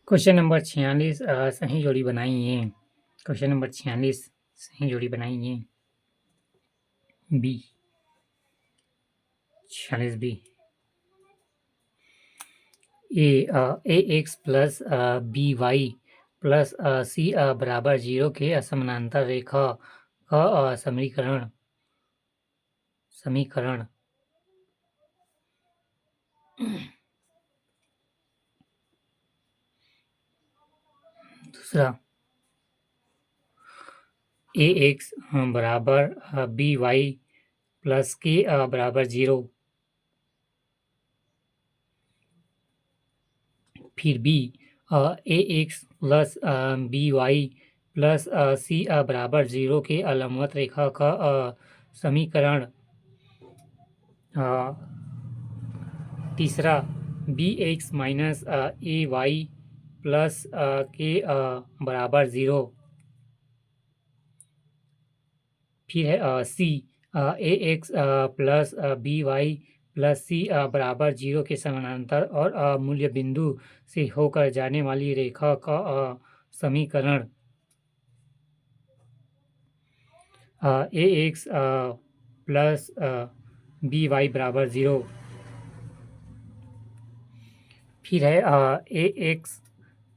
Question number 46 सही जोड़ी बनाइए। क्वेश्चन नंबर 46 सही जोड़ी बनाइए। B 46 b a x plus b y plus c बराबर 0 के असमानांतर रेखा का समीकरण दूसरा ए एक्स बराबर बी वाई प्लस के बराबर 0, फिर b a x plus b y plus c बराबर 0 के लंबवत रेखा का समीकरण। तीसरा b x minus a y plus k बराबर 0, फिर है c a x plus b y plus c बराबर 0 के समानांतर और मूल्य बिंदु से होकर जाने वाली रेखा का समीकरण। A x plus b y बराबर 0, फिर है a x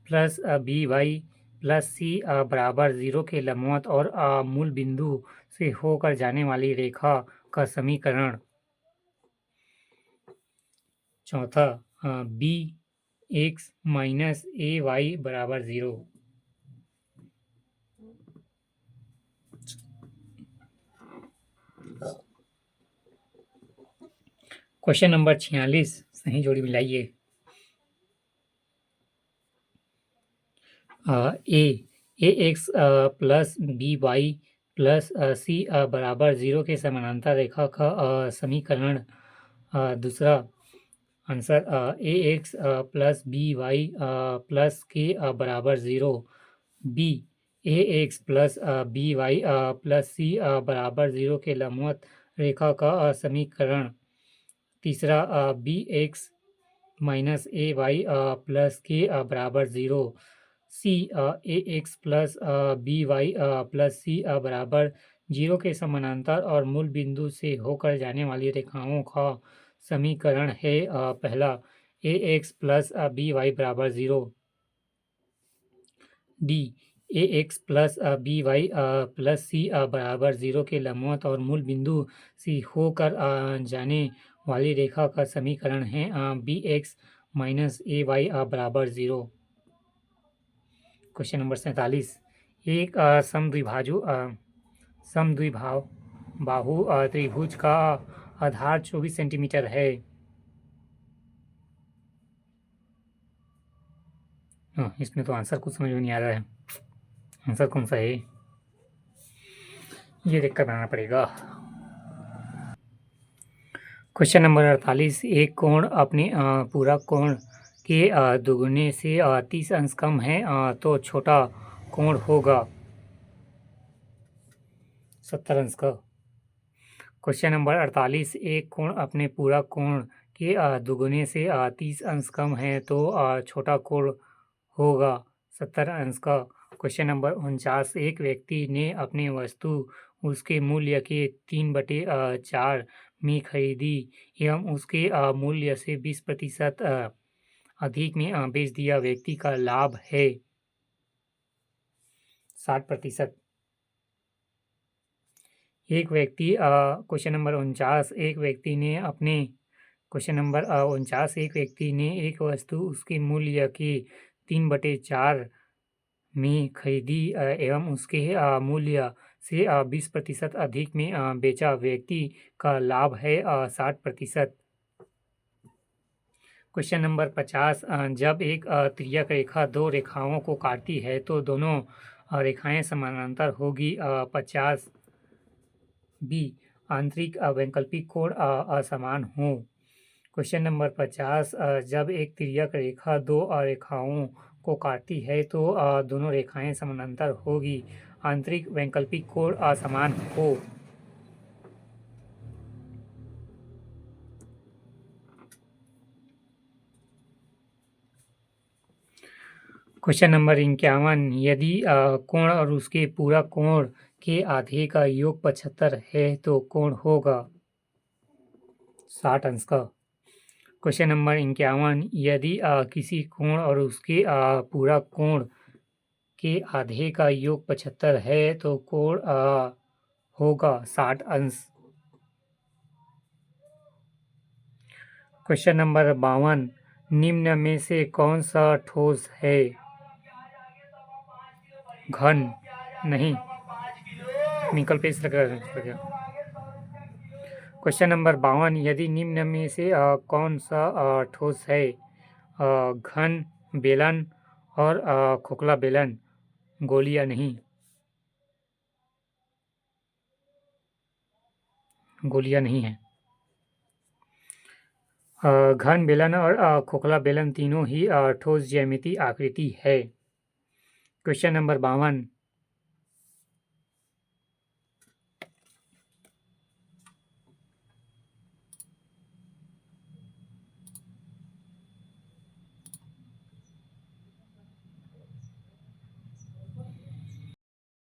plus b y plus c बराबर 0 के लंबवत और मूल बिंदु से होकर जाने वाली रेखा का समीकरण। चौथा b x minus a y बराबर 0। क्वेश्चन नंबर 46 सही जोड़ी मिलाइए। A x plus b y plus c बराबर 0 के समानांतर रेखा का समीकरण। दूसरा answer a x plus b y plus k बराबर 0, b a x plus b y plus c बराबर 0 के लंबवत रेखा का समीकरण। तीसरा b x minus a y plus k बराबर 0, c a x plus b y plus c बराबर 0 के समानांतर और मूल बिंदु से होकर जाने वाली रेखाओं का समीकरण है। पहला a x plus b y बराबर 0, d a x plus b y plus c बराबर 0 के लंबवत और मूल बिंदु से होकर जाने वाली रेखा का समीकरण है B x minus a y बराबर 0। क्वेश्चन नंबर 47 एक समद्विबाहु त्रिभुज का आधार 24 सेंटीमीटर है। इसमें तो आंसर कुछ समझ में नहीं आ रहा है। आंसर कौन सा है ये देखकर बनाना पड़ेगा। क्वेश्चन नंबर 48 एक कोण अपने पूरक कोण के दुगुने से 30 अंश कम है तो छोटा कोण होगा 70 अंश का। क्वेश्चन नंबर 48 एक कोण अपने पूरक कोण के दुगुने से 30 अंश कम है तो छोटा कोण होगा 70 अंश का। क्वेश्चन नंबर 49 एक व्यक्ति ने अपने वस्तु उसके मूल्य के 3/4 में खरीदी एवं उसके मूल्य से 20% अधिक में बेच दिया। व्यक्ति का लाभ है 60%। क्वेश्चन नंबर 49 एक व्यक्ति ने एक वस्तु उसके मूल्य के 3/4 में खरीदी एवं उसके मूल्य से 20% अधिक में बेचा। व्यक्ति का लाभ है 60%। क्वेश्चन नंबर 50 जब एक तिर्यक रेखा दो रेखाओं को काटती है तो दोनों रेखाएं समानांतर होगी। 50 बी आंतरिक वैकल्पिक कोण असमान हो। क्वेश्चन नंबर 50 जब एक तिर्यक रेखा दो रेखाओं को काटती है तो दोनों रेखाएं समानांतर होगी। आंतरिक वैकल्पिक कोण असमान हो। क्वेश्चन नंबर 51 यदि कोण और उसके पूरक कोण के आधे का योग 75 है तो कोण होगा 60 अंश का। क्वेश्चन नंबर 51 यदि किसी कोण और उसके पूरक कोण के आधे का योग 75 है तो कोण होगा 60 अंश। क्वेश्चन नंबर 52 निम्न में से कौन सा ठोस है? घन नहीं, निकल पे इस लगा। क्वेश्चन नंबर 52 यदि निम्न में से कौन सा ठोस है? घन बेलन और खोखला बेलन, गोलियां नहीं, गोलियां नहीं है। घन बेलन और खोखला बेलन तीनों ही ठोस ज्यामिति आकृति है। Question number 52